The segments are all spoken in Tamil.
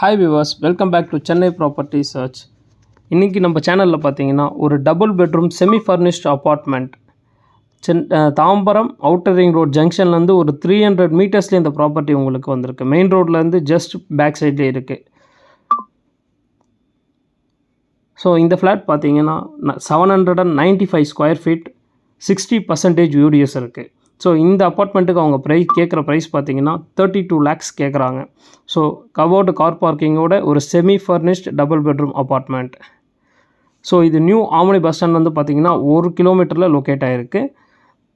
Hi viewers, welcome back to Chennai property search. இன்றைக்கி நம்ம சேனலில் பார்த்தீங்கன்னா ஒரு double bedroom semi furnished apartment Tambaram outer ring road ஜங்ஷன்லேருந்து ஒரு 300 மீட்டர்ஸ்லேயே இந்த ப்ராப்பர்ட்டி உங்களுக்கு வந்திருக்கு. மெயின் ரோட்லேருந்து ஜஸ்ட் பேக் சைட்லேயே இருக்குது. ஸோ இந்த ஃப்ளாட் பார்த்தீங்கன்னா 795 ஸ்கொயர் ஃபீட், 60% யூடிஎஸ் இருக்குது. ஸோ இந்த அப்பார்ட்மெண்ட்டுக்கு அவங்க கேட்குற ப்ரைஸ் பார்த்தீங்கன்னா 32 lakhs கேட்குறாங்க. ஸோ கவர்டு கார் பார்க்கிங்கோட ஒரு semi furnished double bedroom apartment. So இது நியூ ஆமணி பஸ் ஸ்டாண்ட் வந்து பார்த்திங்கன்னா 1 கிலோமீட்டரில் லொக்கேட் ஆகிருக்கு.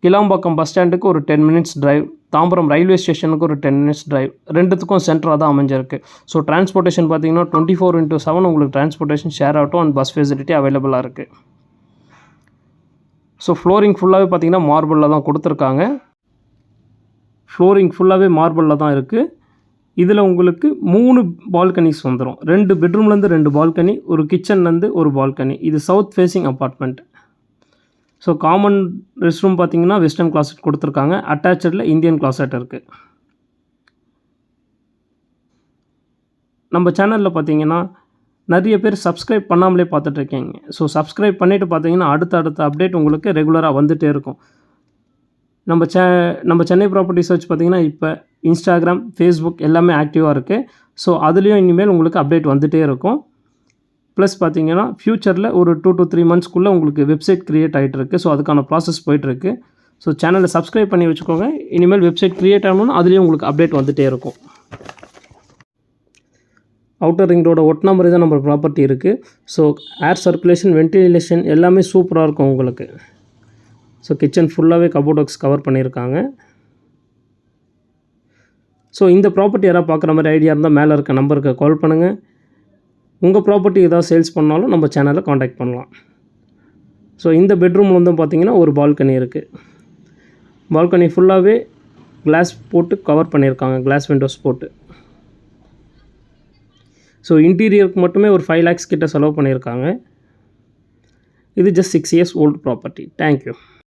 கிளாம்பாக்கம் பஸ் ஸ்டாண்டுக்கு ஒரு 10 minutes டிரைவ், தாம்பரம் ரயில்வே ஸ்டேஷனுக்கு ஒரு 10 minutes டிரைவ், ரெண்டுத்துக்கும் சென்டராக தான் அமைஞ்சிருக்கு. ஸோ டிரான்ஸ்போர்ட்டேஷன் பார்த்திங்கன்னா 24/7 உங்களுக்கு transportation share auto and bus facility அவைலபிளாக இருக்குது. ஸோ ஃப்ளோரிங் ஃபுல்லாகவே பார்த்திங்கன்னா மார்பிளில் தான் கொடுத்துருக்காங்க. ஃப்ளோரிங் ஃபுல்லாகவே மார்பிளில் தான் இருக்குது. இதில் உங்களுக்கு 3 பால்கனிஸ் வந்துடும். 2 பெட்ரூம்லேருந்து 2 பால்கனி, ஒரு கிச்சன்லேருந்து ஒரு பால்கனி. இது south facing apartment. So common rest room பார்த்திங்கன்னா வெஸ்டர்ன் கிளாசெட் கொடுத்துருக்காங்க. அட்டாச்சில் இந்தியன் கிளாசெட் இருக்குது. நம்ம சேனலில் பார்த்திங்கன்னா நிறைய பேர் சப்ஸ்கிரைப் பண்ணாமலே பார்த்துட்ருக்கீங்க. ஸோ சப்ஸ்கிரைப் பண்ணிவிட்டு பார்த்தீங்கன்னா அடுத்த அப்டேட் உங்களுக்கு ரெகுலராக வந்துகிட்டே இருக்கும். நம்ம சென்னை ப்ராப்பர்ட்டி சர்ச் பார்த்திங்கன்னா இப்போ இன்ஸ்டாகிராம், ஃபேஸ்புக் எல்லாமே ஆக்டிவாக இருக்குது. ஸோ அதுலேயும் இனிமேல் உங்களுக்கு அப்டேட் வந்துகிட்டே இருக்கும். ப்ளஸ் பார்த்திங்கன்னா ஃப்யூச்சரில் ஒரு 2 to 3 monthsக்குள்ளே உங்களுக்கு வெப்சைட் க்ரியேட் ஆகிட்டு இருக்குது. ஸோ அதுக்கான ப்ராசஸ் போயிட்டுருக்கு. ஸோ சேனலை சப்ஸ்கிரைப் பண்ணி வச்சுக்கோங்க. இனிமேல் வெப்சைட் க்ரியேட் ஆகணும்னா அதுலேயும் உங்களுக்கு அப்டேட் வந்துகிட்டே இருக்கும். அவுட்டர் ரிங் ரோட ஒட்டின மாதிரி தான் நம்ம ப்ராப்பர்ட்டி இருக்குது. ஸோ ஏர் சர்க்குலேஷன், வென்டிலேஷன் எல்லாமே சூப்பராக இருக்கும் உங்களுக்கு. ஸோ கிச்சன் ஃபுல்லாகவே கபோர்ட் ஒர்க்ஸ் கவர் பண்ணியிருக்காங்க. ஸோ இந்த ப்ராப்பர்ட்டி யாராவது பார்க்குற மாதிரி ஐடியா இருந்தால் மேலே இருக்க நம்பருக்கு கால் பண்ணுங்கள். உங்கள் ப்ராப்பர்ட்டி ஏதாவது சேல்ஸ் பண்ணாலும் நம்ம சேனலில் காண்டாக்ட் பண்ணலாம். ஸோ இந்த பெட்ரூம் வந்து பார்த்திங்கன்னா ஒரு பால்கனி இருக்குது. பால்கனி ஃபுல்லாகவே கிளாஸ் போட்டு கவர் பண்ணியிருக்காங்க, கிளாஸ் விண்டோஸ் போட்டு. ஸோ இன்டீரியருக்கு மட்டுமே ஒரு 5 lakhs கிட்ட செலவு பண்ணியிருக்காங்க. இது just 6 years old property. Thank you.